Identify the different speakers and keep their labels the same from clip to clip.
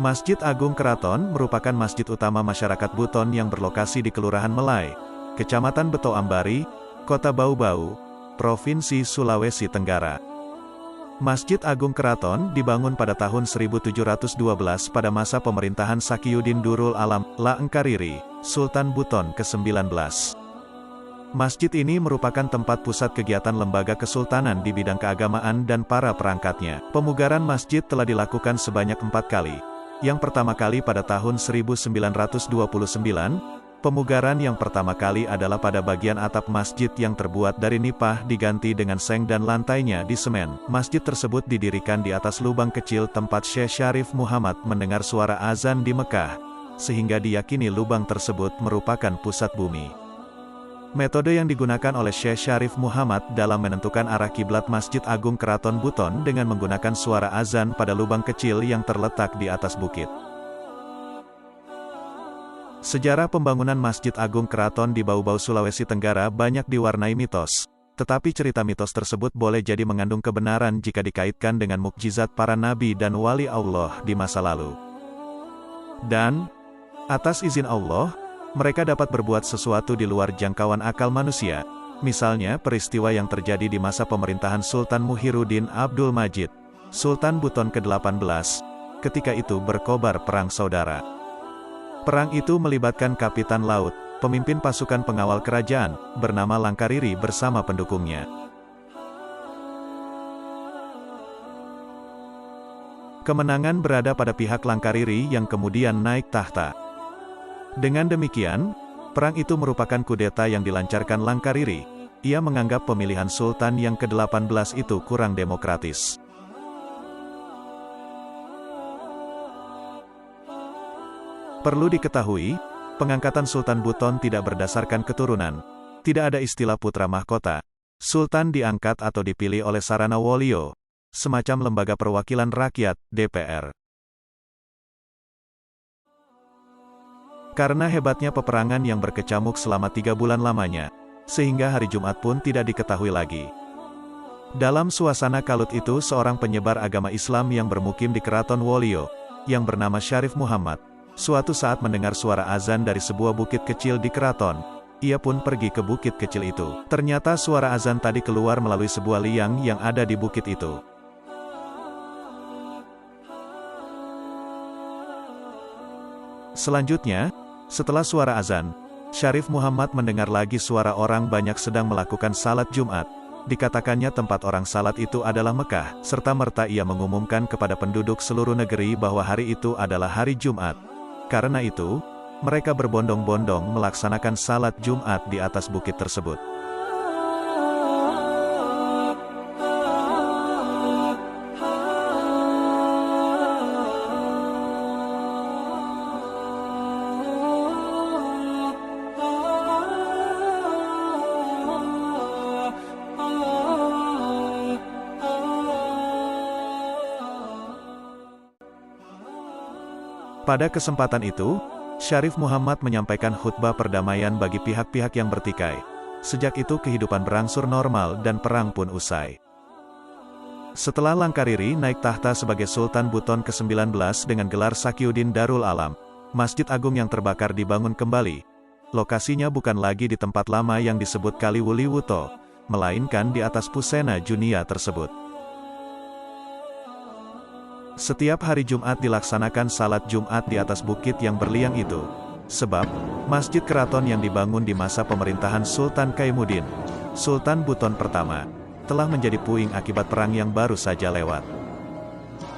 Speaker 1: Masjid Agung Keraton merupakan masjid utama masyarakat Buton yang berlokasi di Kelurahan Melai, Kecamatan Beto Ambari, Kota Bau-Bau, Provinsi Sulawesi Tenggara. Masjid Agung Keraton dibangun pada tahun 1712 pada masa pemerintahan Sakiyuddin Durul Alam, La Engkariri, Sultan Buton ke-19. Masjid ini merupakan tempat pusat kegiatan lembaga kesultanan di bidang keagamaan dan para perangkatnya. Pemugaran masjid telah dilakukan sebanyak 4 kali. Yang pertama kali pada tahun 1929, pemugaran yang pertama kali adalah pada bagian atap masjid yang terbuat dari nipah diganti dengan seng dan lantainya di semen. Masjid tersebut didirikan di atas lubang kecil tempat Syekh Syarif Muhammad mendengar suara azan di Mekah, sehingga diyakini lubang tersebut merupakan pusat bumi. Metode yang digunakan oleh Syekh Syarif Muhammad dalam menentukan arah kiblat Masjid Agung Keraton Buton dengan menggunakan suara azan pada lubang kecil yang terletak di atas bukit. Sejarah pembangunan Masjid Agung Keraton di Bau-Bau Sulawesi Tenggara banyak diwarnai mitos. Tetapi cerita mitos tersebut boleh jadi mengandung kebenaran jika dikaitkan dengan mukjizat para nabi dan wali Allah di masa lalu. Dan, atas izin Allah, mereka dapat berbuat sesuatu di luar jangkauan akal manusia. Misalnya peristiwa yang terjadi di masa pemerintahan Sultan Muhyiddin Abdul Majid, Sultan Buton ke-18, ketika itu berkobar perang saudara. Perang itu melibatkan kapitan laut, pemimpin pasukan pengawal kerajaan, bernama Langkariri bersama pendukungnya. Kemenangan berada pada pihak Langkariri yang kemudian naik tahta. Dengan demikian, perang itu merupakan kudeta yang dilancarkan Langkariri. Ia menganggap pemilihan Sultan yang ke-18 itu kurang demokratis. Perlu diketahui, pengangkatan Sultan Buton tidak berdasarkan keturunan. Tidak ada istilah putra mahkota. Sultan diangkat atau dipilih oleh Sarana Wolio, semacam lembaga perwakilan rakyat, DPR. Karena hebatnya peperangan yang berkecamuk selama 3 bulan lamanya, sehingga hari Jumat pun tidak diketahui lagi. Dalam suasana kalut itu seorang penyebar agama Islam yang bermukim di Keraton Wolio, yang bernama Syarif Muhammad, suatu saat mendengar suara azan dari sebuah bukit kecil di keraton. Ia pun pergi ke bukit kecil itu. Ternyata suara azan tadi keluar melalui sebuah liang yang ada di bukit itu. Selanjutnya, setelah suara azan, Syarif Muhammad mendengar lagi suara orang banyak sedang melakukan salat Jumat. Dikatakannya tempat orang salat itu adalah Mekah, serta-merta ia mengumumkan kepada penduduk seluruh negeri bahwa hari itu adalah hari Jumat. Karena itu, mereka berbondong-bondong melaksanakan salat Jumat di atas bukit tersebut. Pada kesempatan itu, Syarif Muhammad menyampaikan khutbah perdamaian bagi pihak-pihak yang bertikai. Sejak itu kehidupan berangsur normal dan perang pun usai. Setelah Langkariri naik tahta sebagai Sultan Buton ke-19 dengan gelar Sakiyuddin Darul Alam, Masjid Agung yang terbakar dibangun kembali. Lokasinya bukan lagi di tempat lama yang disebut Kali Wuliwuto, melainkan di atas Pusena Junia tersebut. Setiap hari Jumat dilaksanakan salat Jumat di atas bukit yang berliang itu. Sebab, Masjid Keraton yang dibangun di masa pemerintahan Sultan Kaimuddin, Sultan Buton pertama, telah menjadi puing akibat perang yang baru saja lewat.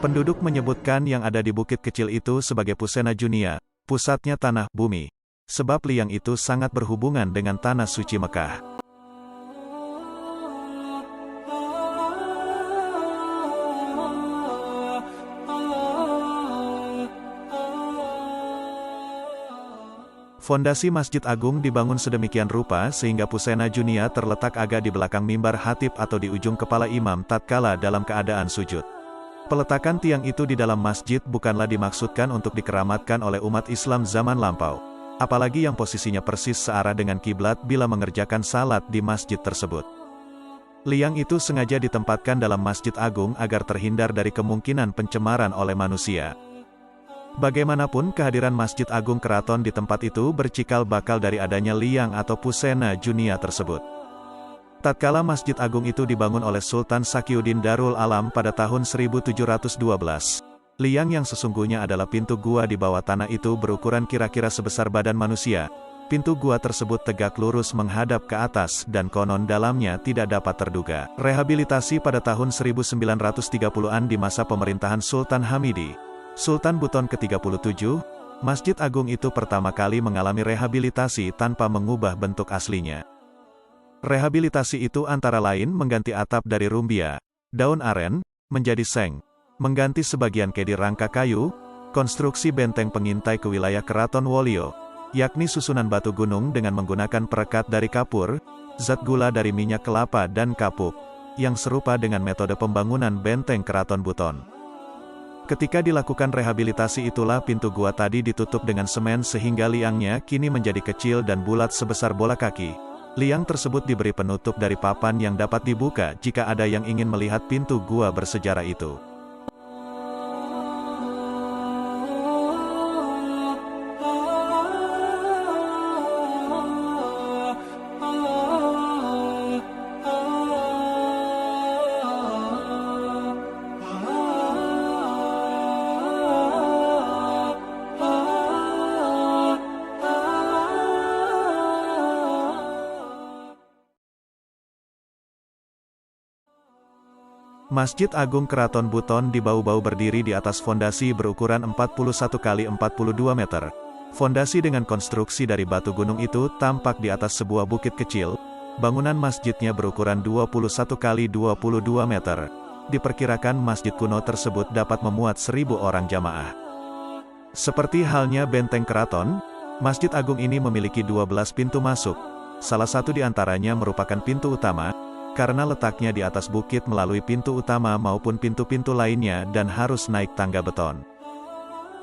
Speaker 1: Penduduk menyebutkan yang ada di bukit kecil itu sebagai Pusena Junia, pusatnya tanah bumi. Sebab liang itu sangat berhubungan dengan tanah suci Mekah. Fondasi Masjid Agung dibangun sedemikian rupa sehingga Pusena Junia terletak agak di belakang mimbar khatib atau di ujung kepala imam tatkala dalam keadaan sujud. Peletakan tiang itu di dalam masjid bukanlah dimaksudkan untuk dikeramatkan oleh umat Islam zaman lampau, apalagi yang posisinya persis searah dengan kiblat bila mengerjakan salat di masjid tersebut. Liang itu sengaja ditempatkan dalam Masjid Agung agar terhindar dari kemungkinan pencemaran oleh manusia. Bagaimanapun kehadiran Masjid Agung Keraton di tempat itu bercikal bakal dari adanya liang atau pusena Junia tersebut. Tatkala Masjid Agung itu dibangun oleh Sultan Sakiuddin Darul Alam pada tahun 1712, liang yang sesungguhnya adalah pintu gua di bawah tanah itu berukuran kira-kira sebesar badan manusia. Pintu gua tersebut tegak lurus menghadap ke atas dan konon dalamnya tidak dapat terduga. Rehabilitasi pada tahun 1930-an di masa pemerintahan Sultan Hamidi, Sultan Buton ke-37, Masjid Agung itu pertama kali mengalami rehabilitasi tanpa mengubah bentuk aslinya. Rehabilitasi itu antara lain mengganti atap dari rumbia, daun aren, menjadi seng, mengganti sebagian kedi rangka kayu, konstruksi benteng pengintai ke wilayah Keraton Wolio, yakni susunan batu gunung dengan menggunakan perekat dari kapur, zat gula dari minyak kelapa dan kapuk, yang serupa dengan metode pembangunan benteng Keraton Buton. Ketika dilakukan rehabilitasi itulah pintu gua tadi ditutup dengan semen sehingga liangnya kini menjadi kecil dan bulat sebesar bola kaki. Liang tersebut diberi penutup dari papan yang dapat dibuka jika ada yang ingin melihat pintu gua bersejarah itu. Masjid Agung Keraton Buton di Bau-Bau berdiri di atas fondasi berukuran 41 x 42 meter. Fondasi dengan konstruksi dari batu gunung itu tampak di atas sebuah bukit kecil. Bangunan masjidnya berukuran 21 x 22 meter. Diperkirakan masjid kuno tersebut dapat memuat 1.000 orang jamaah. Seperti halnya benteng keraton, Masjid Agung ini memiliki 12 pintu masuk. Salah satu di antaranya merupakan pintu utama, karena letaknya di atas bukit melalui pintu utama maupun pintu-pintu lainnya dan harus naik tangga beton.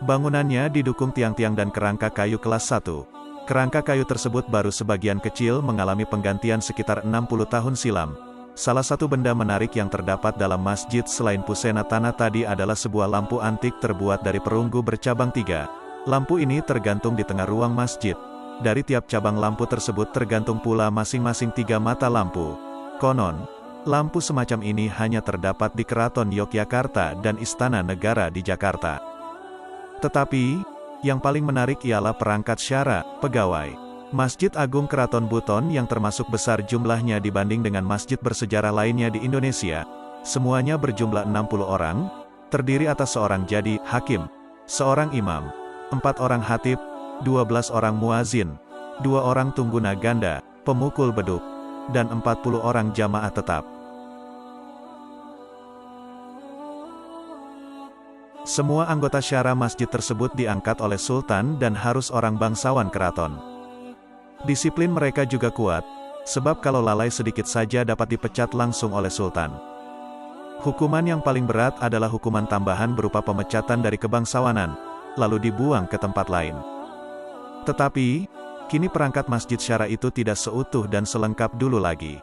Speaker 1: Bangunannya didukung tiang-tiang dan kerangka kayu kelas 1. Kerangka kayu tersebut baru sebagian kecil mengalami penggantian sekitar 60 tahun silam. Salah satu benda menarik yang terdapat dalam masjid selain pusena tanah tadi adalah sebuah lampu antik terbuat dari perunggu bercabang 3. Lampu ini tergantung di tengah ruang masjid. Dari tiap cabang lampu tersebut tergantung pula masing-masing 3 mata lampu. Konon, lampu semacam ini hanya terdapat di Keraton Yogyakarta dan Istana Negara di Jakarta. Tetapi, yang paling menarik ialah perangkat syara, pegawai. Masjid Agung Keraton Buton yang termasuk besar jumlahnya dibanding dengan masjid bersejarah lainnya di Indonesia, semuanya berjumlah 60 orang, terdiri atas seorang jadi, hakim, seorang imam, 4 orang khatib, 12 orang muazin, 2 orang tungguna ganda, pemukul beduk, dan 40 orang jamaah tetap. Semua anggota syara masjid tersebut diangkat oleh sultan dan harus orang bangsawan keraton. Disiplin mereka juga kuat, sebab kalau lalai sedikit saja dapat dipecat langsung oleh sultan. Hukuman yang paling berat adalah hukuman tambahan berupa pemecatan dari kebangsawanan, lalu dibuang ke tempat lain. Tetapi, kini perangkat masjid syara itu tidak seutuh dan selengkap dulu lagi.